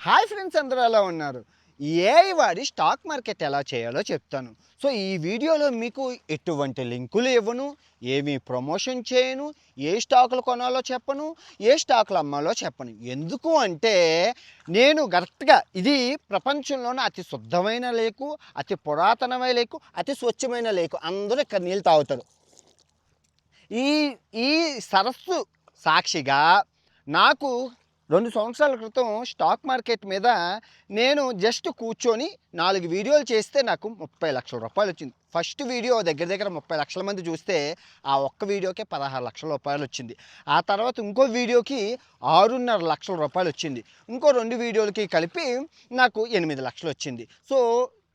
Hi friends, అందరూ ఎలా ఉన్నారు? ఏఐ వాడి స్టాక్ మార్కెట్ ఎలా చేయాలో చెప్తాను. సో ఈ వీడియోలో మీకు ఎటువంటి లింకులు ఇవ్వను, ఏమీ ప్రమోషన్ చేయను, ఏ స్టాకులు కొనాలో చెప్పను, ఏ స్టాకులు అమ్మాలో చెప్పను. ఎందుకు అంటే నేను కరెక్ట్గా ఇది ప్రపంచంలోనే అతి శుద్ధమైన లేకు, అతి పురాతనమైన లేకు, అతి స్వచ్ఛమైన లేకు. అందరూ ఇక్కడ నీళ్ళు తాగుతారు. ఈ ఈ సరస్సు సాక్షిగా నాకు 2 సంవత్సరాల క్రితం స్టాక్ మార్కెట్ మీద నేను జస్ట్ కూర్చొని 4 వీడియోలు చేస్తే నాకు 30 లక్షల రూపాయలు వచ్చింది. ఫస్ట్ వీడియో దగ్గర దగ్గర 30 లక్షల మంది చూస్తే ఆ ఒక్క వీడియోకే 16 లక్షల రూపాయలు వచ్చింది. ఆ తర్వాత ఇంకో వీడియోకి 6.5 లక్షల రూపాయలు వచ్చింది. ఇంకో 2 వీడియోలకి కలిపి నాకు 8 లక్షలు వచ్చింది. సో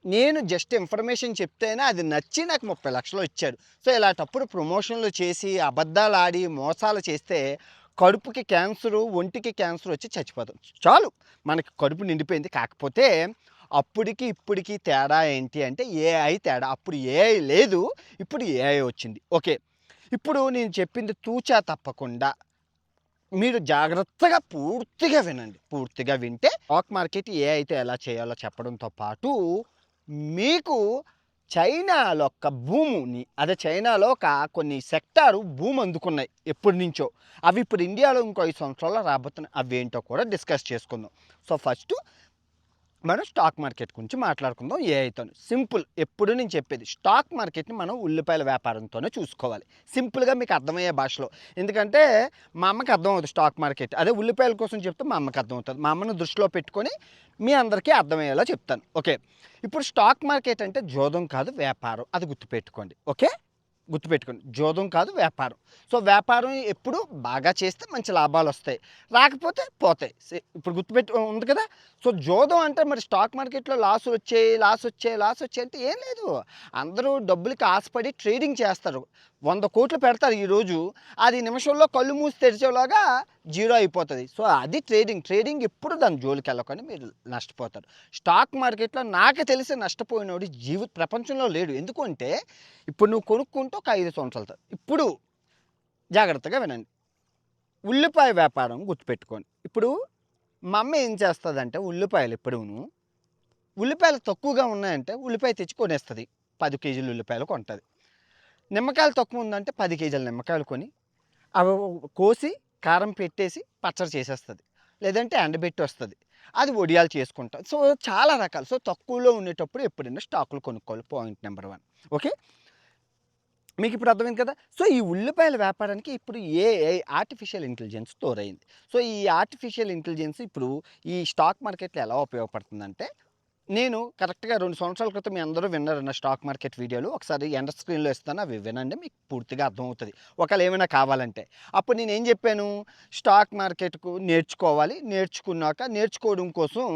నేను జస్ట్ ఇన్ఫర్మేషన్ చెప్తేనే అది నచ్చి నాకు 30 లక్షలు ఇచ్చారు. సో ఇలాంటప్పుడు ప్రమోషన్లు చేసి అబద్ధాలు ఆడి మోసాలు చేస్తే కడుపుకి క్యాన్సరు, ఒంటికి క్యాన్సర్ వచ్చి చచ్చిపోతాం. చాలు, మనకి కడుపు నిండిపోయింది. కాకపోతే అప్పటికి ఇప్పటికి తేడా ఏంటి అంటే ఏఐ తేడా. అప్పుడు ఏఐ లేదు, ఇప్పుడు ఏఐ వచ్చింది. ఓకే, ఇప్పుడు నేను చెప్పింది తూచా తప్పకుండా మీరు జాగ్రత్తగా పూర్తిగా వినండి. పూర్తిగా వింటే స్టాక్ మార్కెట్ ఏ అయితే ఎలా చేయాలో చెప్పడంతో పాటు మీకు చైనాలో ఒక భూమిని, అదే చైనాలో ఒక కొన్ని సెక్టారు భూమి అందుకున్నాయి ఎప్పటి నుంచో. అవి ఇప్పుడు ఇండియాలో ఇంకో 5 సంవత్సరాల్లో రాబోతున్నాయి. అవి ఏంటో కూడా డిస్కస్ చేసుకుందాం. సో ఫస్ట్ మనం స్టాక్ మార్కెట్ గురించి మాట్లాడుకుందాం. ఏఐతోనే సింపుల్. ఎప్పుడు నేను చెప్పేది స్టాక్ మార్కెట్ని మనం ఉల్లిపాయల వ్యాపారంతోనే చూసుకోవాలి. సింపుల్గా మీకు అర్థమయ్యే భాషలో. ఎందుకంటే మా అమ్మకి అర్థమవుతుంది స్టాక్ మార్కెట్. అదే ఉల్లిపాయల కోసం చెప్తే మా అమ్మకి అర్థమవుతుంది. మా అమ్మను దృష్టిలో పెట్టుకొని మీ అందరికీ అర్థమయ్యేలా చెప్తాను. ఓకే, ఇప్పుడు స్టాక్ మార్కెట్ అంటే జోదం కాదు, వ్యాపారం. అది గుర్తుపెట్టుకోండి. ఓకే, గుర్తుపెట్టుకోండి, జోదం కాదు, వ్యాపారం. సో వ్యాపారం ఎప్పుడు బాగా చేస్తే మంచి లాభాలు వస్తాయి, రాకపోతే పోతాయి. ఇప్పుడు గుర్తుపెట్టు ఉంది కదా. సో జోదం అంటే మరి స్టాక్ మార్కెట్లో లాస్ వచ్చాయి అంటే ఏం లేదు. అందరూ డబ్బులకి ఆశపడి ట్రేడింగ్ చేస్తారు. 100 కోట్లు పెడతారు ఈరోజు, అది నిమిషంలో కళ్ళు మూసి తెరిచేలాగా జీరో అయిపోతుంది. సో అది ట్రేడింగ్ ఎప్పుడు దాని జోలికి వెళ్ళకండి, మీరు నష్టపోతారు. స్టాక్ మార్కెట్లో నాకు తెలిసి నష్టపోయినోడు ప్రపంచంలో లేడు. ఎందుకంటే ఇప్పుడు నువ్వు కొనుక్కుంటూ ఒక 5 సంవత్సరాలు. ఇప్పుడు జాగ్రత్తగా వినండి, ఉల్లిపాయ వ్యాపారం గుర్తుపెట్టుకోండి. ఇప్పుడు మా అమ్మ ఏం చేస్తుందంటే ఉల్లిపాయలు ఉల్లిపాయలు తక్కువగా ఉన్నాయంటే ఉల్లిపాయ తెచ్చి కొనేస్తుంది. 10 కేజీలు ఉల్లిపాయలు కొంటుంది. నిమ్మకాయలు తక్కువ ఉందంటే 10 కేజీల నిమ్మకాయలు కొని అవి కోసి కారం పెట్టేసి పచ్చడి చేసేస్తుంది, లేదంటే ఎండబెట్టి వస్తుంది. అది వడియాలు చేసుకుంటాం. సో చాలా రకాలు. సో తక్కువలో ఉండేటప్పుడు ఎప్పుడైనా స్టాకులు కొనుక్కోవాలి. Point number 1. ఓకే, మీకు ఇప్పుడు అర్థమైంది కదా. సో ఈ ఉల్లిపాయల వ్యాపారానికి ఇప్పుడు ఏఐ, ఆర్టిఫిషియల్ ఇంటెలిజెన్స్ తోరైంది. సో ఈ ఆర్టిఫిషియల్ ఇంటెలిజెన్స్ ఇప్పుడు ఈ స్టాక్ మార్కెట్లో ఎలా ఉపయోగపడుతుందంటే, నేను కరెక్ట్గా 2 సంవత్సరాల క్రితం మీ అందరూ విన్నారు నా స్టాక్ మార్కెట్ వీడియోలు. ఒకసారి ఎండ్ స్క్రీన్లో ఇస్తాను, అవి వినండి, మీకు పూర్తిగా అర్థమవుతుంది. ఒకవేళ ఏమైనా కావాలంటే. అప్పుడు నేను ఏం చెప్పాను, స్టాక్ మార్కెట్కు నేర్చుకోవడం కోసం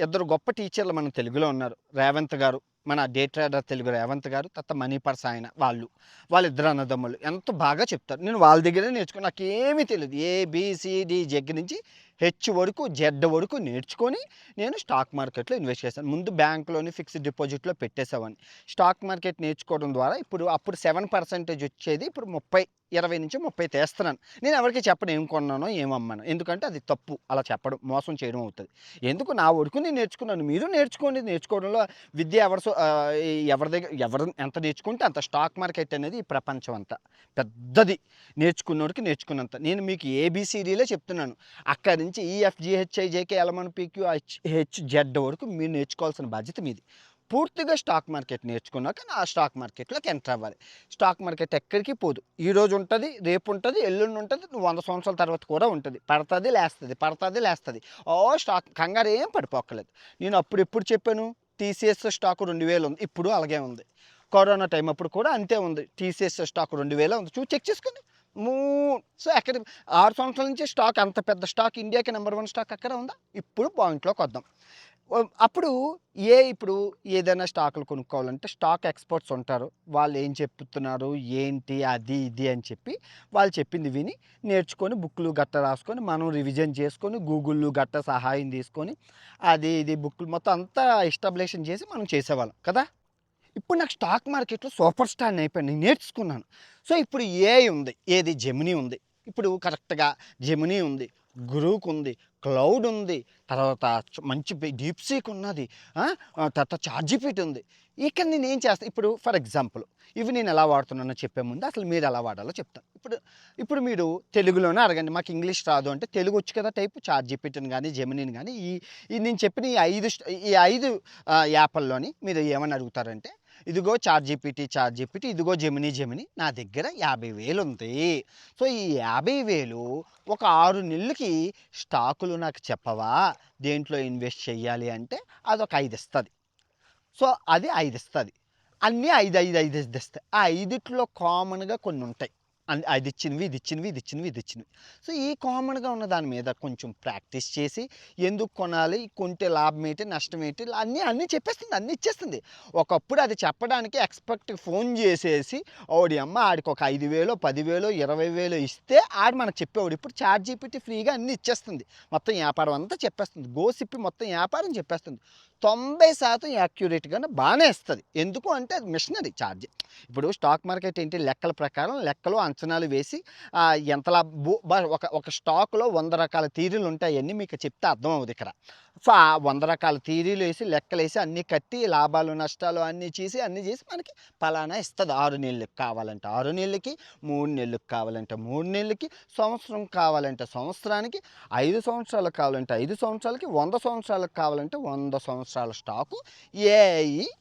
2 గొప్ప టీచర్లు మన తెలుగులో ఉన్నారు. రేవంత్ గారు, మన డే ట్రేడర్ తెలుగు రేవంత్ గారు, తర్వాత మనీ పర్స్ ఆయన. వాళ్ళిద్దరు అన్నదమ్ములు ఎంతో బాగా చెప్తారు. నేను వాళ్ళ దగ్గరే నేర్చుకుని, నాకేమీ తెలియదు. ఏబిసిడి జగ్ నుంచి హెచ్ వరకు జెడ్ వరకు నేర్చుకొని నేను స్టాక్ మార్కెట్లో ఇన్వెస్ట్ చేశాను. ముందు బ్యాంకులోని ఫిక్స్డ్ డిపాజిట్లో పెట్టేసేవాడిని. స్టాక్ మార్కెట్ నేర్చుకోవడం ద్వారా అప్పుడు 7% వచ్చేది, ఇప్పుడు 20 నుంచి 30 తీస్తున్నాను. నేను ఎవరికి చెప్పను ఏం కొన్నానో ఏం అమ్మాను. ఎందుకంటే అది తప్పు, అలా చెప్పడం మోసం చేయడం అవుతుంది. ఎందుకు నా వరకు నేను నేర్చుకున్నాను, మీరు నేర్చుకోండి. నేర్చుకోవడంలో విద్య ఎవరి దగ్గర ఎవరు ఎంత నేర్చుకుంటే అంత. స్టాక్ మార్కెట్ అనేది ఈ ప్రపంచం అంతా పెద్దది, నేర్చుకున్నోడికి నేర్చుకున్నంత. నేను మీకు ఏబిసిడీలే చెప్తున్నాను. అక్కడి నుంచి ఈఎఫ్జిహెచ్ఐజేకే ఎలమన్ పీక్యూ హెచ్జెడ్ వరకు మీరు నేర్చుకోవాల్సిన బాధ్యత మీది. పూర్తిగా స్టాక్ మార్కెట్ నేర్చుకున్నాక ఆ స్టాక్ మార్కెట్లోకి ఎంటర్ అవ్వాలి. స్టాక్ మార్కెట్ ఎక్కడికి పోదు. ఈరోజు ఉంటుంది, రేపు ఉంటుంది, ఎల్లుండి ఉంటుంది, 100 సంవత్సరాల తర్వాత కూడా ఉంటుంది. పడుతుంది లేస్తుంది. స్టాక్ కంగారు ఏం పడిపోక్కలేదు. నేను అప్పుడు ఎప్పుడు చెప్పాను, టీసీఎస్ స్టాక్ 2000 ఉంది, ఇప్పుడు అలాగే ఉంది. కరోనా టైం అప్పుడు కూడా అంతే ఉంది. టీసీఎస్ స్టాక్ 2000 ఉంది, చెక్ చేసుకోండి. సో ఎక్కడ 6 సంవత్సరాల నుంచి స్టాక్, అంత పెద్ద స్టాక్, ఇండియాకి నెంబర్ 1 స్టాక్ అక్కడ ఉందా. ఇప్పుడు పాయింట్లోకి వద్దాం. అప్పుడు ఇప్పుడు ఏదైనా స్టాకులు కొనుక్కోవాలంటే స్టాక్ ఎక్స్పర్ట్స్ ఉంటారు. వాళ్ళు ఏం చెప్తున్నారు, ఏంటి, అది ఇది అని చెప్పి వాళ్ళు చెప్పింది విని నేర్చుకొని బుక్లు గట్ట రాసుకొని మనం రివిజన్ చేసుకొని గూగుల్ గట్ట సహాయం తీసుకొని అది ఇది బుక్లు మొత్తం అంతా ఎస్టాబ్లిషన్ చేసి మనం చేసేవాళ్ళం కదా. ఇప్పుడు నాకు స్టాక్ మార్కెట్లో సూపర్ స్టార్ని అయిపోయాను, నేను నేర్చుకున్నాను. సో ఇప్పుడు ఏఐ ఉంది, ఏది జెమినీ ఉంది. ఇప్పుడు కరెక్ట్గా జెమినీ ఉంది, గ్రూక్ ఉంది, క్లౌడ్ ఉంది, తర్వాత మంచి డీప్సీక్ ఉన్నది, తర్వాత చార్జిపిటీ ఉంది. ఇక్కడ నేను ఏం చేస్తాను ఇప్పుడు ఫర్ ఎగ్జాంపుల్ ఇవి నేను ఎలా వాడుతున్నానో చెప్పే ముందు అసలు మీరు ఎలా వాడాలో చెప్తాను. ఇప్పుడు ఇప్పుడు మీరు తెలుగులోనే అడగండి, మాకు ఇంగ్లీష్ రాదు అంటే తెలుగు వచ్చు కదా టైపు చార్జిపిటీని కానీ జెమినీని కానీ ఈ నేను చెప్పిన ఈ ఐదు యాప్ల్లోని మీరు ఏమని అడుగుతారంటే, ఇదిగో చార్జిపిటీ, ఇదిగో జెమినీ నా దగ్గర 50,000 ఉంది. సో ఈ 50,000 ఒక 6 నెలలకి స్టాకులు నాకు చెప్పవా, దేంట్లో ఇన్వెస్ట్ చెయ్యాలి అంటే అదొక 5 ఇస్తుంది. సో అది 5 ఇస్తుంది. అన్నీ 5 ఇస్తాయి. ఆ 5ట్లో కామన్గా కొన్ని ఉంటాయి, అది ఇచ్చినవి. సో ఈ కామన్గా ఉన్న దాని మీద కొంచెం ప్రాక్టీస్ చేసి ఎందుకు కొనాలి, కొంటే లాభం ఏంటి, నష్టం ఏంటి, అన్నీ చెప్పేస్తుంది, అన్నీ ఇచ్చేస్తుంది. ఒకప్పుడు అది చెప్పడానికి ఎక్స్పర్ట్ ఫోన్ చేసేసి ఆడికి ఒక 5,000 10,000 20,000 ఇస్తే ఆడు మనకు చెప్పేవాడు. ఇప్పుడు చార్జిపిటీ ఫ్రీగా అన్నీ ఇచ్చేస్తుంది, మొత్తం వ్యాపారం అంతా చెప్పేస్తుంది. గోసిప్పి మొత్తం వ్యాపారం చెప్పేస్తుంది. 90% యాక్యురేట్గానే బాగానే ఇస్తుంది. ఎందుకు అంటే అది మిషనరీ ఛార్జ్. ఇప్పుడు స్టాక్ మార్కెట్ ఏంటి, లెక్కల ప్రకారం లెక్కలు అంచనాలు వేసి ఎంతలా ఒక స్టాక్లో 100 రకాల థీరీలు ఉంటాయి. అన్నీ మీకు చెప్తే అర్థం అవుతుంది. ఇక్కడ 100 రకాల థీరీలు వేసి లెక్కలేసి అన్నీ కట్టి లాభాలు నష్టాలు అన్నీ చేసి మనకి పలానా ఇస్తుంది. 6 నెలలకు కావాలంటే 6 నెలలకి, 3 నెలలకు కావాలంటే 3 నెలలకి, సంవత్సరం కావాలంటే సంవత్సరానికి, 5 సంవత్సరాలకు కావాలంటే 5 సంవత్సరాలకి, 100 సంవత్సరాలకు కావాలంటే 100 సంవత్సరాల స్టాకు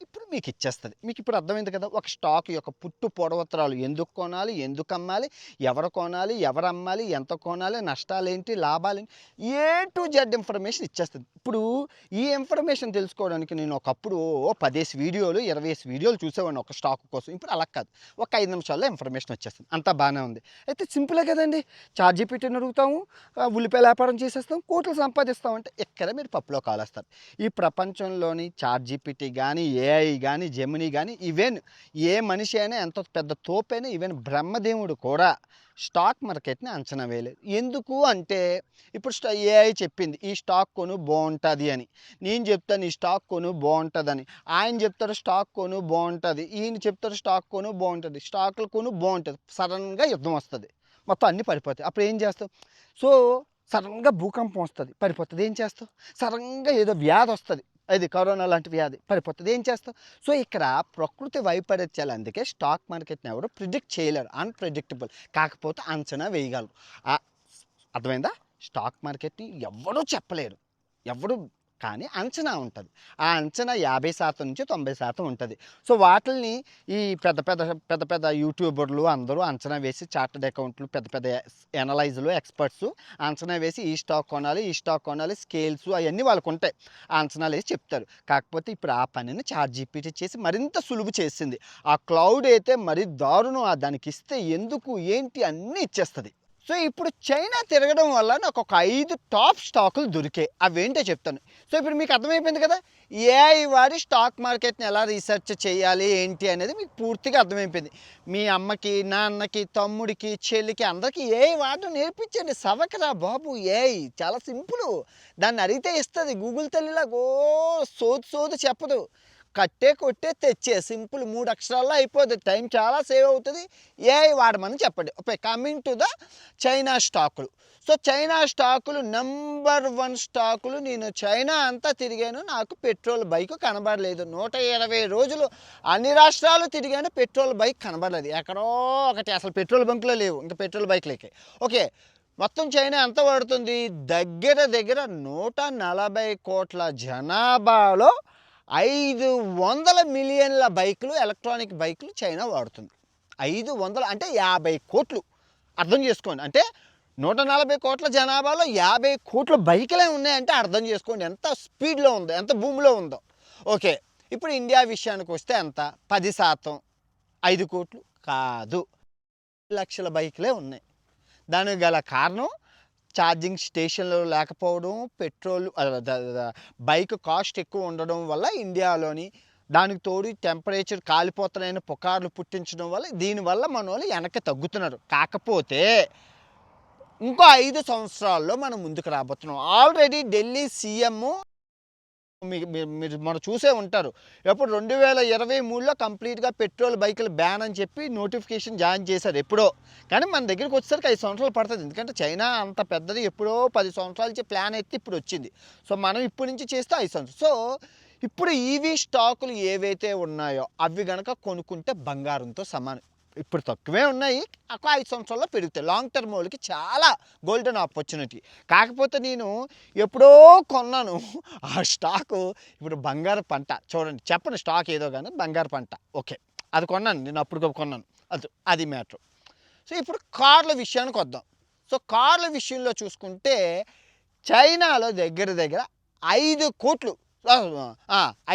ఇప్పుడు మీకు ఇచ్చేస్తుంది. మీకు ఇప్పుడు అర్థమైంది కదా ఒక స్టాక్ యొక్క పుట్టు పొడవత్రాలు, ఎందుకు కొనాలి, ఎందుకు అమ్మాలి, ఎవరు కొనాలి, ఎవరు అమ్మాలి, ఎంత కొనాలి, నష్టాలేంటి, లాభాలేంటి, ఏ టు జెడ్ ఇన్ఫర్మేషన్ ఇచ్చేస్తుంది. ఇప్పుడు ఈ ఇన్ఫర్మేషన్ తెలుసుకోవడానికి నేను ఒకప్పుడు 10 వీడియోలు 20 వీడియోలు చూసేవాడిని ఒక స్టాక్ కోసం. ఇప్పుడు అలా కాదు, ఒక 5 నిమిషాల్లో ఇన్ఫర్మేషన్ వచ్చేస్తుంది. అంతా బాగానే ఉంది. అయితే సింపులే కదండి, చార్జిపిటీని అడుగుతాము, ఉల్లిపాయల వ్యాపారం చేసేస్తాం, కోట్లు సంపాదిస్తామంటే ఇక్కడ మీరు పప్పులో కాలేస్తారు. ఈ ప్రపంచంలోని చార్జిపిటీ కానీ, ఏఐ కానీ, జెమినీ కానీ, ఈవెన్ ఏ మనిషి అయినా ఎంత పెద్ద తోపైనా, ఈవెన్ బ్రహ్మదేవుడు కూడా స్టాక్ మార్కెట్ని అంచనా వేయలేదు. ఎందుకు అంటే ఇప్పుడు ఏఐ చెప్పింది ఈ స్టాక్ కొను బాగుంటుంది అని, నేను చెప్తాను ఈ స్టాక్ కొను బాగుంటుందని, ఆయన చెప్తారు స్టాక్ కొను బాగుంటుంది, ఈయన చెప్తారు స్టాక్ కొను బాగుంటుంది, స్టాకులు కొను బాగుంటుంది. సడన్గా యుద్ధం వస్తుంది, మొత్తం అన్నీ పడిపోతాయి. అప్పుడు ఏం చేస్తావు? సో సడన్గా భూకంపం వస్తుంది, పడిపోతుంది. ఏం చేస్తావు? సడన్గా ఏదో వ్యాధి వస్తుంది, అది కరోనా లాంటి వ్యాధి, పడిపోతుంది. ఏం చేస్తావు? సో ఇక్కడ ప్రకృతి వైపరీత్యాలు, అందుకే స్టాక్ మార్కెట్ని ఎవరు ప్రిడిక్ట్ చేయలేరు, అన్ప్రెడిక్టబుల్. కాకపోతే అంచనా వేయగలరు. అర్థమైందా? స్టాక్ మార్కెట్ని ఎవరూ చెప్పలేరు, ఎవరు, కానీ అంచనా ఉంటుంది. ఆ అంచనా 50% నుంచి 90% ఉంటుంది. సో వాటిని ఈ పెద్ద పెద్ద యూట్యూబర్లు అందరూ అంచనా వేసి, చార్టర్డ్ అకౌంట్లు, పెద్ద పెద్ద ఎనలైజర్లు, ఎక్స్పర్ట్స్ అంచనా వేసి ఈ స్టాక్ కొనాలి, స్కేల్స్ అవన్నీ వాళ్ళకు ఉంటాయి, ఆ అంచనాలు వేసి చెప్తారు. కాకపోతే ఇప్పుడు ఆ పనిని చార్జిపిటీ చేసి మరింత సులువు చేసింది. ఆ క్లౌడ్ అయితే మరీ దారుణం, దానికి ఇస్తే ఎందుకు ఏంటి అన్నీ ఇచ్చేస్తుంది. సో ఇప్పుడు చైనా తిరగడం వల్ల నాకు ఒక 5 టాప్ స్టాకులు దొరికాయి. అవేంటో చెప్తాను. సో ఇప్పుడు మీకు అర్థమైపోయింది కదా, ఏఐ వాడి స్టాక్ మార్కెట్ని ఎలా రీసెర్చ్ చేయాలి ఏంటి అనేది మీకు పూర్తిగా అర్థమైపోయింది. మీ అమ్మకి, నాన్నకి, తమ్ముడికి, చెల్లికి అందరికీ ఏఐ వాడడం నేర్పించండి. సవకరా బాబు, ఏఐ చాలా సింపుల్. దాన్ని అడిగితే ఇస్తుంది. గూగుల్ తల్లిలా సోది చెప్పదు. కొట్టే తెచ్చే సింపుల్ 3 అక్షరాల్లో అయిపోతుంది. టైం చాలా సేవ్ అవుతుంది. ఏఐ వాడమని చెప్పండి. Okay, coming to the China స్టాకులు. సో చైనా స్టాకులు నెంబర్ 1 స్టాకులు. నేను చైనా అంతా తిరిగాను, నాకు పెట్రోల్ బైక్ కనబడలేదు. 120 రోజులు అన్ని రాష్ట్రాలు తిరిగాను, పెట్రోల్ బైక్ కనబడలేదు. ఎక్కడో ఒకటి, అసలు పెట్రోల్ బంకులో లేవు, ఇంకా పెట్రోల్ బైక్లకి. ఓకే, మొత్తం చైనా ఎంత పడుతుంది? దగ్గర 140 కోట్ల జనాభాలో 500 మిలియన్ల బైకులు, ఎలక్ట్రానిక్ బైకులు చైనా వాడుతుంది. 500 అంటే 50 కోట్లు. అర్థం చేసుకోండి. అంటే 140 కోట్ల జనాభాలో 50 కోట్ల బైకులే ఉన్నాయంటే అర్థం చేసుకోండి ఎంత స్పీడ్లో ఉందో, ఎంత భూమిలో ఉందో. ఓకే, ఇప్పుడు ఇండియా విషయానికి వస్తే ఎంత? 10%, 5 కోట్లు కాదు, లక్షల బైకులే ఉన్నాయి. దానికి గల కారణం ఛార్జింగ్ స్టేషన్లు లేకపోవడం, పెట్రోల్ బైక్ కాస్ట్ ఎక్కువ ఉండడం వల్ల ఇండియాలోని, దానికి తోడు టెంపరేచర్ కాలిపోతున్నాయని పుకార్లు పుట్టించడం వల్ల, దీనివల్ల మన వాళ్ళు వెనక్కి తగ్గుతున్నారు. కాకపోతే ఇంకో 5 సంవత్సరాల్లో మనం ముందుకు రాబోతున్నాం. ఆల్రెడీ ఢిల్లీ సీఎం మీరు మనం చూసే ఉంటారు. ఎప్పుడు 2023లో కంప్లీట్‌గా పెట్రోల్ బైకులు బ్యాన్ అని చెప్పి నోటిఫికేషన్ జారీ చేశారు ఎప్పుడో. కానీ మన దగ్గరికి వచ్చేసరికి 5 సంవత్సరాలు పడతది. ఎందుకంటే చైనా అంత పెద్దది ఎప్పుడో 10 సంవత్సరాల నుంచి ప్లాన్ ఎత్తి ఇప్పుడు వచ్చింది. సో మనం ఇప్పటి నుంచి చేస్తే 5 సంవత్సరాలు. సో ఇప్పుడు ఈవీ స్టాకులు ఏవైతే ఉన్నాయో అవి గనక కొనుక్కుంటే బంగారంతో సమానం. ఇప్పుడు తక్కువే ఉన్నాయి. ఒక 5 సంవత్సరాల్లో పెరుగుతాయి. లాంగ్ టర్మ్ వాళ్ళకి చాలా గోల్డెన్ ఆపర్చునిటీ. కాకపోతే నేను ఎప్పుడో కొన్నాను ఆ స్టాకు ఇప్పుడు బంగారు పంట. చూడండి చెప్పను స్టాక్ ఏదో కానీ బంగారు పంట. ఓకే. అది కొన్నాను. నేను అప్పుడు కొన్నాను. అది మ్యాటర్. సో ఇప్పుడు కార్ల విషయానికి వద్దాం. సో కార్ల విషయంలో చూసుకుంటే చైనాలో దగ్గర 5 కోట్లు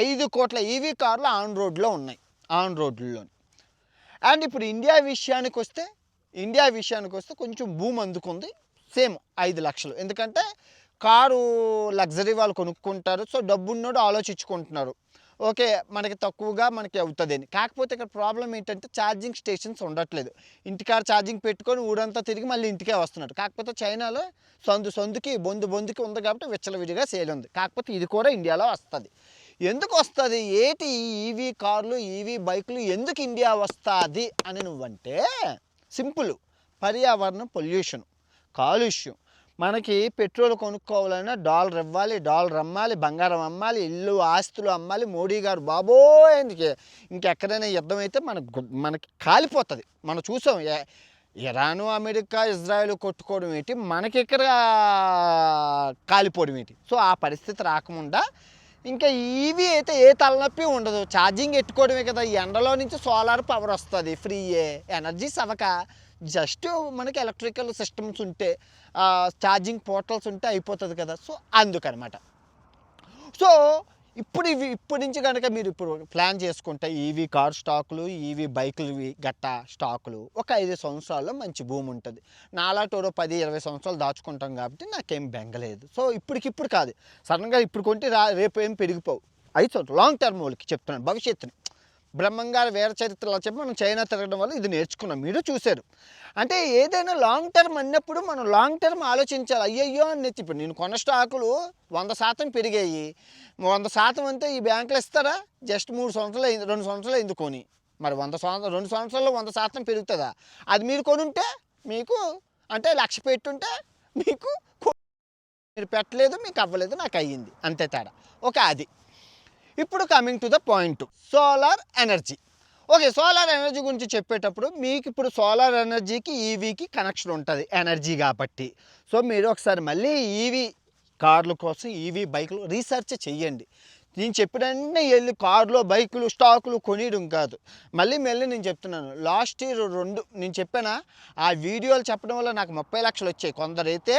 5 కోట్ల ఈవీ కార్లు ఆన్ రోడ్లో ఉన్నాయి. ఆన్ రోడ్లలో. అండ్ ఇప్పుడు ఇండియా విషయానికి వస్తే కొంచెం భూమి అందుకుంది. సేమ్ 5 లక్షలు. ఎందుకంటే కారు లగ్జరీ వాళ్ళు కొనుక్కుంటారు. సో డబ్బున్నోడు ఆలోచించుకుంటున్నారు. ఓకే మనకి తక్కువగా మనకి అవుతుందని. కాకపోతే ఇక్కడ ప్రాబ్లం ఏంటంటే ఛార్జింగ్ స్టేషన్స్ ఉండట్లేదు. ఇంటికాడ ఛార్జింగ్ పెట్టుకొని ఊరంతా తిరిగి మళ్ళీ ఇంటికే వస్తున్నారు. కాకపోతే చైనాలో సందుకి బొందుకి ఉంది కాబట్టి విచ్చలవిడిగా సేల్ ఉంది. కాకపోతే ఇది కూడా ఇండియాలో వస్తుంది. ఎందుకు వస్తుంది ఏటి ఈవీ కార్లు ఈవీ బైకులు ఎందుకు ఇండియా వస్తుంది అని నువ్వంటే సింపుల్. పర్యావరణం, పొల్యూషన్, కాలుష్యం. మనకి పెట్రోల్ కొనుక్కోవాలన్నా $1 ఇవ్వాలి, $1 అమ్మాలి, బంగారం అమ్మాలి, ఇల్లు ఆస్తులు అమ్మాలి. మోడీ గారు బాబోయ్ ఇంకెక్కడైనా యుద్ధం అయితే మనకి కాలిపోతుంది. మనం చూసాం ఇరాను, అమెరికా, ఇజ్రాయెల్ కొట్టుకోవడం ఏంటి, మనకి ఇక్కడ కాలిపోవడం ఏంటి. సో ఆ పరిస్థితి రాకుండా ఇంకా ఈవీ అయితే ఏ తలనొప్పి ఉండదు. ఛార్జింగ్ ఎట్టుకోవడమే కదా. ఈ ఎండలో నుంచి సోలార్ పవర్ వస్తుంది ఫ్రీయే. ఎనర్జీ సవక జస్ట్ మనకి ఎలక్ట్రికల్ సిస్టమ్స్ ఉంటే ఛార్జింగ్ పోర్టల్స్ ఉంటే అయిపోతుంది కదా. సో అందుకనమాట. సో ఇప్పటి నుంచి కనుక మీరు ఇప్పుడు ప్లాన్ చేసుకుంటే ఈవీ కార్ స్టాకులు, ఈవీ బైకులు గట్టా స్టాకులు ఒక 5 సంవత్సరాల్లో మంచి భూమి ఉంటుంది. నాలాటోరో 10-20 సంవత్సరాలు దాచుకుంటాం కాబట్టి నాకేం బెంగలేదు. సో ఇప్పటికిప్పుడు కాదు, సడన్గా ఇప్పుడు కొంటే రేపు ఏం పెరిగిపోవు. 5 సంవత్సరాలు లాంగ్ టర్మ్ వాళ్ళకి చెప్తున్నాను. భవిష్యత్తుని బ్రహ్మంగారు వేరే చరిత్రలో చెప్పి మనం చైనా తిరగడం వల్ల ఇది నేర్చుకున్నాం. మీరు చూశారు. అంటే ఏదైనా లాంగ్ టర్మ్ అన్నప్పుడు మనం లాంగ్ టర్మ్ ఆలోచించాలి. అయ్యయ్యో అని ఇప్పుడు నేను కొన్న స్టాకులు 100% పెరిగాయి. 100% అంటే ఈ బ్యాంకులు ఇస్తారా? జస్ట్ 2 సంవత్సరాలు ఎందుకు కొని మరి 2 సంవత్సరాల్లో 100% పెరుగుతుందా? అది మీరు కొనుంటే మీకు అంటే 1,00,000 పెట్టుంటే మీకు మీరు పెట్టలేదు, మీకు అవ్వలేదు, నాకు అయ్యింది, అంతే తేడా. ఓకే. అది ఇప్పుడు coming to the point, solar energy. Okay, solar energy గురించి చెప్పేటప్పుడు మీకు ఇప్పుడు సోలార్ ఎనర్జీకి ఈవీకి కనెక్షన్ ఉంటుంది ఎనర్జీ కాబట్టి. సో మీరు ఒకసారి మళ్ళీ ఈవీ కార్ల కోసం ఈవీ బైకులు రీసెర్చ్ చెయ్యండి. నేను చెప్పినన్నీ వెళ్ళి కార్లు బైకులు స్టాకులు కొనియడం కాదు. మళ్ళీ నేను చెప్తున్నాను, లాస్ట్ ఇయర్ 2 నేను చెప్పానా ఆ వీడియోలు చెప్పడం వల్ల నాకు 30 లక్షలు వచ్చాయి. కొందరైతే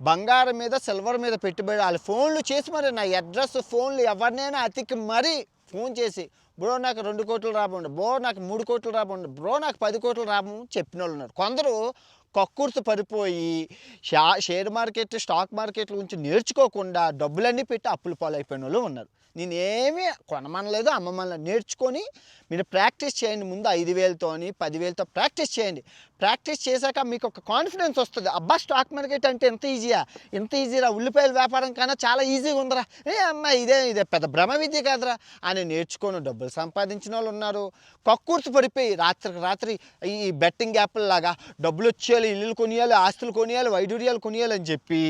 బంగారం మీద సిల్వర్ మీద పెట్టుబడి వాళ్ళు ఫోన్లు చేసి మరి నా అడ్రస్ ఫోన్లు ఎవరినైనా అతికి మరీ ఫోన్ చేసి బ్రో నాకు 2 కోట్లు రాబండి, బ్రో నాకు 3 కోట్లు రాబండి, బ్రో నాకు 10 కోట్లు రాబం చెప్పిన వాళ్ళు ఉన్నారు. కొందరు కక్కుర్తి పడిపోయి షేర్ మార్కెట్ స్టాక్ మార్కెట్ గురించి నేర్చుకోకుండా డబ్బులన్నీ పెట్టి అప్పుల పాలైపోయిన వాళ్ళు ఉన్నారు. నేనేమీ కొనమనలేదు, అమ్మమనలేదు. నేర్చుకొని మీరు ప్రాక్టీస్ చేయండి. ముందు 5,000తోని 10,000తో ప్రాక్టీస్ చేయండి. ప్రాక్టీస్ చేశాక మీకు ఒక కాన్ఫిడెన్స్ వస్తుంది. అబ్బా స్టాక్ మార్కెట్ అంటే ఎంత ఈజీరా, ఉల్లిపాయల వ్యాపారం కన్నా చాలా ఈజీగా ఉందిరా, అమ్మ ఇదే పెద్ద భ్రమ విద్య కాదురా అని నేర్చుకొని డబ్బులు సంపాదించిన వాళ్ళు ఉన్నారు. కక్కుర్తి పడిపోయి రాత్రి ఈ బెట్టింగ్ యాప్ల లాగా డబ్బులు వచ్చేయాలి, ఇల్లులు కొనియాలి, ఆస్తులు కొనియాలి, వైడూర్యాలు కొనియాలి అని చెప్పి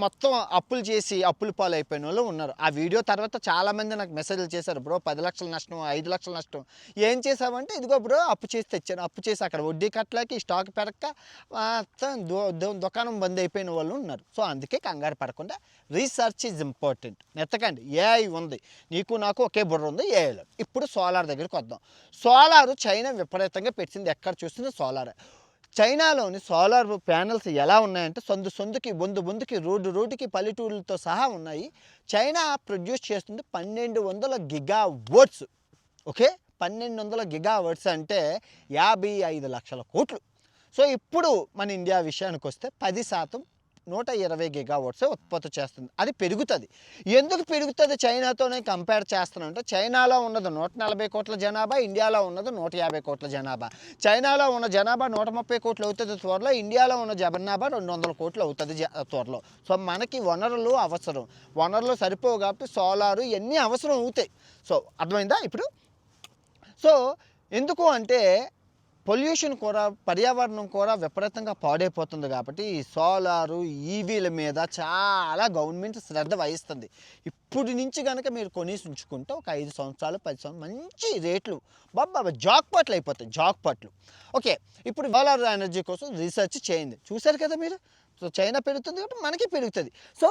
మొత్తం అప్పులు చేసి అప్పుల పాలు అయిపోయిన వాళ్ళు ఉన్నారు. ఆ వీడియో తర్వాత చాలామంది నాకు మెసేజ్లు చేశారు, బ్రో 10 లక్షల నష్టం, 5 లక్షల నష్టం. ఏం చేసావంటే ఇదిగో బ్రో అప్పు చేసి తెచ్చాను, అప్పు చేసి అక్కడ వడ్డీ కట్టలేక ఈ స్టాక్ పెరక్క దుకాణం బంద్ అయిపోయిన వాళ్ళు ఉన్నారు. సో అందుకే కంగారు పడకుండా రీసెర్చ్ ఈజ్ ఇంపార్టెంట్. నెత్తకండి, ఏఐ ఉంది, నీకు నాకు ఒకే బుర్ర ఉంది ఏఐలో. ఇప్పుడు సోలార్ దగ్గరికి వద్దాం. సోలారు చైనా విపరీతంగా పెట్టింది. ఎక్కడ చూస్తుంది సోలార్. చైనాలోని సోలార్ ప్యానెల్స్ ఎలా ఉన్నాయంటే సందుకి బొందుకి రోడ్డుకి పల్లెటూరులతో సహా ఉన్నాయి. చైనా ప్రొడ్యూస్ చేస్తుంది 1,200 గిగావాట్స్. ఓకే, 1,200 గిగావాట్స్ అంటే 55 లక్షల కోట్లు. సో ఇప్పుడు మన ఇండియా విషయానికి వస్తే 10% 120 గిగావాట్స్ ఉత్పత్తి చేస్తుంది. అది పెరుగుతుంది. ఎందుకు పెరుగుతుంది చైనాతోనే కంపేర్ చేస్తున్నానంటే చైనాలో ఉన్నది 140 కోట్ల జనాభా, ఇండియాలో ఉన్నది 150 కోట్ల జనాభా. చైనాలో ఉన్న జనాభా 130 కోట్లు అవుతుంది త్వరలో, ఇండియాలో ఉన్న జనాభా 200 కోట్లు అవుతుంది త్వరలో. సో మనకి వనరులు అవసరం, వనరులు సరిపోవు కాబట్టి సోలారు ఇవన్నీ అవసరం అవుతాయి. సో అర్థమైందా ఇప్పుడు? సో ఎందుకు అంటే పొల్యూషన్ కూడా, పర్యావరణం కూడా విపరీతంగా పాడైపోతుంది కాబట్టి ఈ సోలారు ఈవీల మీద చాలా గవర్నమెంట్ శ్రద్ధ వహిస్తుంది. ఇప్పుడు నుంచి కనుక మీరు కొనేసి ఉంచుకుంటే ఒక 5 సంవత్సరాలు 10 సంవత్సరాలు మంచి రేట్లు బాబా జాక్పాట్లు అయిపోతాయి, జాక్పాట్లు. ఓకే, ఇప్పుడు సోలార్ ఎనర్జీ కోసం రీసెర్చ్ చేయండి. చూశారు కదా మీరు. సో చైనా పెరుగుతుంది కాబట్టి మనకి పెరుగుతుంది. సో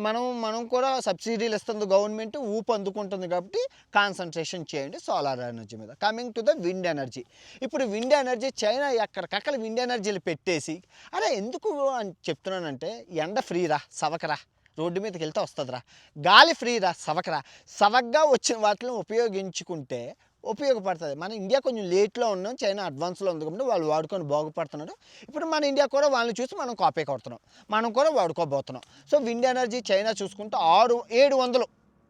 మనం కూడా సబ్సిడీలు ఇస్తుంది గవర్నమెంట్, ఊపు అందుకుంటుంది కాబట్టి కాన్సన్ట్రేషన్ చేయండి సోలార్ ఎనర్జీ మీద. Coming to the wind energy. ఇప్పుడు విండ్ ఎనర్జీ చైనా ఎక్కడికక్కడ విండ్ ఎనర్జీలు పెట్టేసి, అరే ఎందుకు అని చెప్తున్నానంటే ఎండ ఫ్రీరా సవకరా, రోడ్డు మీదకి వెళ్తే వస్తుందిరా, గాలి ఫ్రీరా సవకరా, సవగ్గా వచ్చిన వాటిని ఉపయోగించుకుంటే ఉపయోగపడుతుంది. మన ఇండియా కొంచెం లేట్లో ఉన్నాం, చైనా అడ్వాన్స్లో ఉంది కాబట్టి వాళ్ళు వాడుకొని బాగుపడుతున్నారు. ఇప్పుడు మన ఇండియా కూడా వాళ్ళని చూసి మనం కాపీ కొడుతున్నాం, మనం కూడా వాడుకోబోతున్నాం. సో విండ్ ఎనర్జీ చైనా చూసుకుంటే 700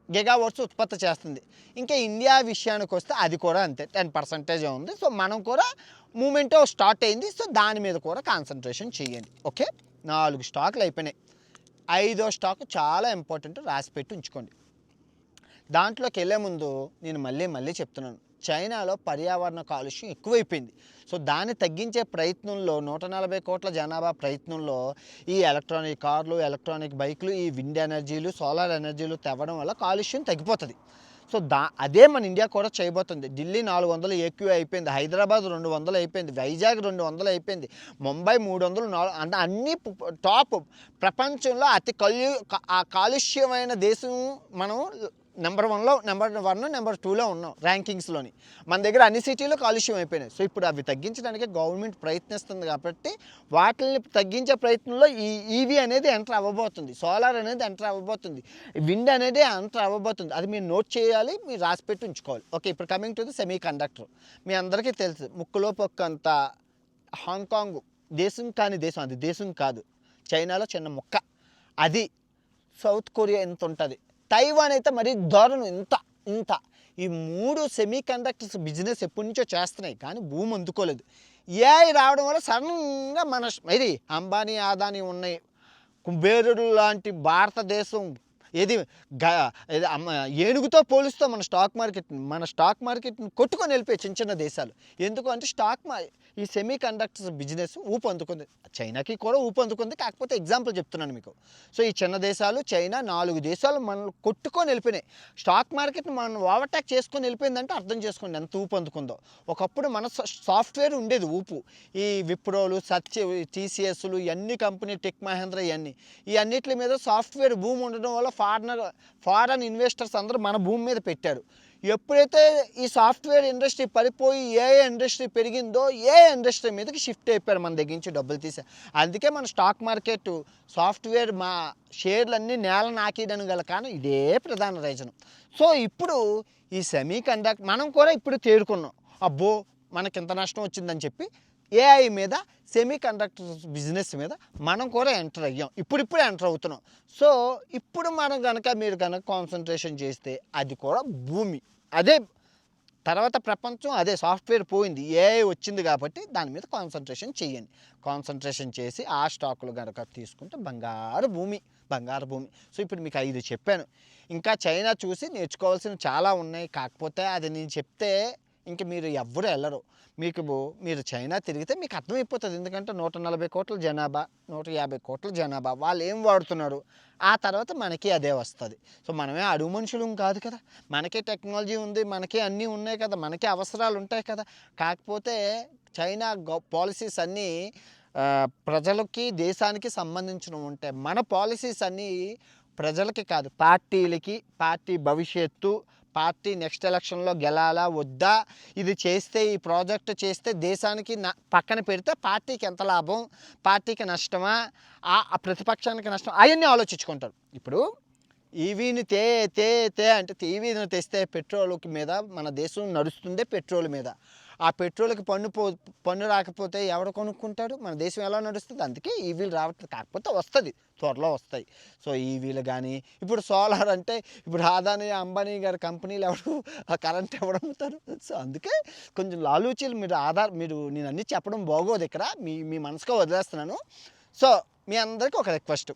గిగావాట్స్ ఉత్పత్తి చేస్తుంది. ఇంకా ఇండియా విషయానికి వస్తే అది కూడా అంతే, 10% ఉంది. సో మనం కూడా మూమెంట్ స్టార్ట్ అయింది. సో దాని మీద కూడా కాన్సన్ట్రేషన్ చేయండి. ఓకే, 4 స్టాకులు అయిపోయినాయి. 5వ స్టాక్ చాలా ఇంపార్టెంట్, రాసిపెట్టి ఉంచుకోండి. దాంట్లోకి వెళ్ళే ముందు నేను మళ్ళీ చెప్తున్నాను, చైనాలో పర్యావరణ కాలుష్యం ఎక్కువైపోయింది. సో దాన్ని తగ్గించే ప్రయత్నంలో 140 కోట్ల జనాభా ప్రయత్నంలో ఈ ఎలక్ట్రానిక్ కార్లు, ఎలక్ట్రానిక్ బైకులు, ఈ విండ్ ఎనర్జీలు, సోలార్ ఎనర్జీలు తవ్వడం వల్ల కాలుష్యం తగ్గిపోతుంది. సో అదే మన ఇండియా కూడా చేయబోతుంది. ఢిల్లీ 400 ఏక్యూ అయిపోయింది, హైదరాబాద్ 200 అయిపోయింది, వైజాగ్ 200 అయిపోయింది, ముంబై 300, అంటే అన్ని టాప్ ప్రపంచంలో అతి కాలుష్యమైన దేశం మనం నెంబర్ 1, నెంబర్ 2లో ఉన్నాం ర్యాంకింగ్స్లోని. మన దగ్గర అన్ని సిటీలు కాలుష్యం అయిపోయినాయి. సో ఇప్పుడు అవి తగ్గించడానికి గవర్నమెంట్ ప్రయత్నిస్తుంది కాబట్టి వాటిని తగ్గించే ప్రయత్నంలో ఈ ఈవీ అనేది ఎంటర్ అవ్వబోతుంది, సోలార్ అనేది ఎంటర్ అవ్వబోతుంది, విండ్ అనేది ఎంటర్ అవ్వబోతుంది. అది మీరు నోట్ చేయాలి, మీరు రాసిపెట్టి ఉంచుకోవాలి. ఓకే, ఇప్పుడు coming to the semiconductor. మీ అందరికీ తెలుసు, ముక్కులో పొక్కంత హాంకాంగ్ దేశం కాని దేశం, అది దేశం కాదు, చైనాలో చిన్న ముక్క అది. సౌత్ కొరియా ఎంత ఉంటుంది, తైవాన్ అయితే మరి దారుణం, ఇంత. ఈ 3 సెమీ కండక్టర్స్ బిజినెస్ ఎప్పటి నుంచో చేస్తున్నాయి కానీ భూమి అందుకోలేదు. ఏఐ రావడం వల్ల సడన్గా మన ఇది అంబానీ, అదానీ ఉన్నాయి, కుబేరుడు లాంటి భారతదేశం ఏది ఏనుగుతో పోలిస్తూ మన స్టాక్ మార్కెట్ని కొట్టుకొని వెళ్ళిపోయి చిన్న దేశాలు. ఎందుకు అంటే ఈ సెమీ కండక్టర్స్ బిజినెస్ ఊపు అందుకుంది, చైనాకి కూడా ఊపు అందుకుంది. కాకపోతే ఎగ్జాంపుల్ చెప్తున్నాను మీకు. సో ఈ చిన్న దేశాలు, చైనా, 4 దేశాలు మనల్ని కొట్టుకొని వెళ్ళిపోయినాయి. స్టాక్ మార్కెట్ని మనం ఓవర్టేక్ చేసుకొని వెళ్ళిపోయిందంటే అర్థం చేసుకోండి ఎంత ఊపు అందుకుందో. ఒకప్పుడు మన సాఫ్ట్వేర్ ఉండేది ఊపు, ఈ విప్రోలు, టీసీఎస్లు, ఇవన్నీ కంపెనీ, టెక్ మహేంద్ర, ఈ అన్నిటి మీద సాఫ్ట్వేర్ భూమి ఉండడం వల్ల ఫారెన్ ఇన్వెస్టర్స్ అందరూ మన భూమి మీద పెట్టారు. ఎప్పుడైతే ఈ సాఫ్ట్వేర్ ఇండస్ట్రీ పడిపోయి ఏఐ ఇండస్ట్రీ పెరిగిందో ఏఐ ఇండస్ట్రీ మీదకి షిఫ్ట్ అయిపోయారు, మన దగ్గర నుంచి డబ్బులు తీసారు. అందుకే మన స్టాక్ మార్కెట్ సాఫ్ట్వేర్ మా షేర్లన్నీ నేల నాకేయడానికి గల కారణం ఇదే ప్రధాన రీజన్. సో ఇప్పుడు ఈ సెమీ కండక్టర్ మనం కూడా ఇప్పుడు తేరుకున్నాం, అబ్బో మనకి ఇంత నష్టం వచ్చిందని చెప్పి ఏఐ మీద, సెమీ కండక్టర్స్ బిజినెస్ మీద మనం కూడా ఎంటర్ అయ్యాం, ఇప్పుడిప్పుడే ఎంటర్ అవుతున్నాం. సో ఇప్పుడు మీరు కనుక కాన్సన్ట్రేషన్ చేస్తే అది కూడా భూమి, అదే తర్వాత ప్రపంచం, అదే సాఫ్ట్వేర్ పోయింది, ఏఐ వచ్చింది కాబట్టి దాని మీద కాన్సన్ట్రేషన్ చేయండి. కాన్సన్ట్రేషన్ చేసి ఆ స్టాకులు కనుక తీసుకుంటే బంగారు భూమి. సో ఇప్పుడు మీకు 5 చెప్పాను. ఇంకా చైనా చూసి నేర్చుకోవాల్సినవి చాలా ఉన్నాయి. కాకపోతే అది నేను చెప్తే ఇంక మీరు ఎవ్వరు వెళ్ళరు. మీరు చైనా తిరిగితే మీకు అర్థమైపోతుంది. ఎందుకంటే 140 కోట్ల జనాభా, 150 కోట్ల జనాభా, వాళ్ళు ఏం వాడుతున్నారు, ఆ తర్వాత మనకి అదే వస్తుంది. సో మనమే అడుగు మనుషులు కాదు కదా, మనకే టెక్నాలజీ ఉంది, మనకే అన్నీ ఉన్నాయి కదా, మనకే అవసరాలు ఉంటాయి కదా. కాకపోతే చైనా పాలసీస్ అన్నీ ప్రజలకి, దేశానికి సంబంధించినవి ఉంటాయి. మన పాలసీస్ అన్నీ ప్రజలకి కాదు, పార్టీలకి, పార్టీ భవిష్యత్తు, పార్టీ నెక్స్ట్ ఎలక్షన్లో గెలాలా వద్దా, ఇది చేస్తే, ఈ ప్రాజెక్టు చేస్తే దేశానికి పక్కన పెడితే పార్టీకి ఎంత లాభం, పార్టీకి నష్టమా, ఆ ప్రతిపక్షానికి నష్టం, అవన్నీ ఆలోచించుకుంటారు. ఇప్పుడు ఈవీని అంటే ఈవీని తెస్తే పెట్రోల్ మీద మన దేశం నడుస్తుందే పెట్రోల్ మీద. ఆ పెట్రోల్కి పన్ను రాకపోతే ఎవడు కొనుక్కుంటాడు? మన దేశం ఎలా నడుస్తుంది? అందుకే ఈవీలు రావట్లేదు. కాకపోతే వస్తుంది, త్వరలో వస్తాయి. సో ఈవీలు కానీ ఇప్పుడు సోలార్ అంటే ఇప్పుడు అదాని అంబానీ గారి కంపెనీలు ఎవరు ఆ కరెంట్ ఎవరు అమ్ముతారు? సో అందుకే కొంచెం లాలూచీలు మీరు నేను అన్నీ చెప్పడం బాగోదు ఇక్కడ, మీ మనసుగా వదిలేస్తున్నాను. సో మీ అందరికీ ఒక రిక్వెస్ట్,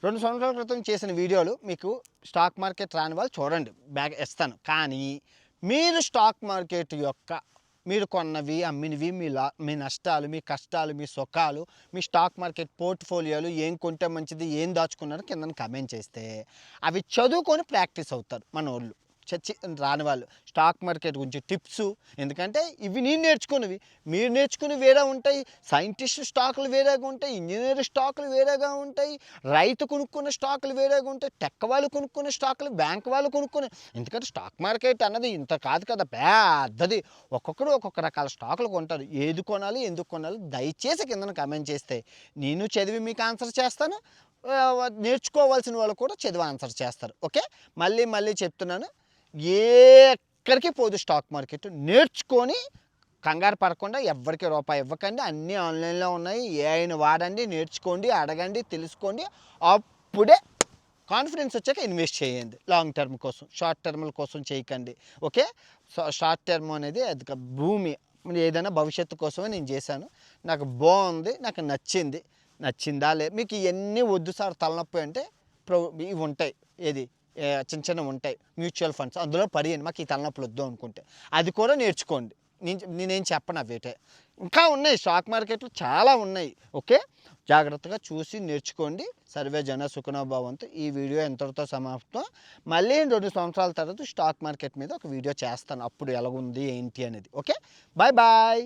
2 సంవత్సరాల క్రితం చేసిన వీడియోలు మీకు స్టాక్ మార్కెట్ రాని వాళ్ళు చూడండి, బ్యాగ్ ఇస్తాను. కానీ మీరు స్టాక్ మార్కెట్ యొక్క మీరు కొన్నవి అమ్మినవి మీ నష్టాలు, మీ కష్టాలు, మీ సుఖాలు, మీ స్టాక్ మార్కెట్ పోర్ట్ఫోలియోలు ఏం కొంటే మంచిది, ఏం దాచుకున్నారో కింద కమెంట్ చేస్తే అవి చదువుకొని ప్రాక్టీస్ అవుతారు మన వాళ్ళు, రాని వాళ్ళు. స్టాక్ మార్కెట్ గురించి టిప్స్, ఎందుకంటే ఇవి నేను నేర్చుకున్నవి, మీరు నేర్చుకుని వేరే ఉంటాయి. సైంటిస్ట్ స్టాకులు వేరేగా ఉంటాయి, ఇంజనీర్ స్టాకులు వేరేగా ఉంటాయి, రైతు కొనుక్కున్న స్టాకులు వేరేగా ఉంటాయి, టెక్ వాళ్ళు కొనుక్కునే స్టాకులు, బ్యాంక్ వాళ్ళు కొనుక్కునే. ఎందుకంటే స్టాక్ మార్కెట్ అన్నది ఇంత కాదు కదా, పెద్దది. ఒక్కొక్కరు ఒక్కొక్క రకాల స్టాకులు కొంటారు. ఏది కొనాలి, ఎందుకు కొనాలి, దయచేసి కింద కమెంట్ చేస్తే నేను చదివి మీకు ఆన్సర్ చేస్తాను. నేర్చుకోవాల్సిన వాళ్ళు కూడా చదివి ఆన్సర్ చేస్తారు. ఓకే, మళ్ళీ చెప్తున్నాను, ఎక్కడికి పోదు స్టాక్ మార్కెట్. నేర్చుకొని కంగారు పడకుండా ఎవ్వరికి రూపాయి ఇవ్వకండి, అన్నీ ఆన్లైన్లో ఉన్నాయి. ఏఐని వాడండి, నేర్చుకోండి, అడగండి, తెలుసుకోండి. అప్పుడే కాన్ఫిడెన్స్ వచ్చాక ఇన్వెస్ట్ చేయండి. లాంగ్ టర్మ్ కోసం, షార్ట్ టర్మ్ల కోసం చేయకండి. ఓకే, షార్ట్ టర్మ్ అనేది అది భూమి, ఏదైనా భవిష్యత్తు కోసమే నేను చేశాను. నాకు బాగుంది, నాకు నచ్చిందా లే. మీకు ఇవన్నీ వద్దు సార్ తలనొప్పి అంటే ఇవి ఉంటాయి, ఏది చిన్నవి ఉంటాయి మ్యూచువల్ ఫండ్స్, అందులో పడియండి. మాకు ఈ తలనొప్పులు వద్దు అనుకుంటే అది కూడా నేర్చుకోండి. నేనేం చెప్పను, అవేటే ఇంకా ఉన్నాయి, స్టాక్ మార్కెట్లు చాలా ఉన్నాయి. ఓకే, జాగ్రత్తగా చూసి నేర్చుకోండి. సర్వే జన సుఖనో భవంతు. ఈ వీడియో ఎంతటితో సమాప్తం. మళ్ళీ 2 సంవత్సరాల తర్వాత స్టాక్ మార్కెట్ మీద ఒక వీడియో చేస్తాను, అప్పుడు ఎలాగుంది ఏంటి అనేది. Okay, bye.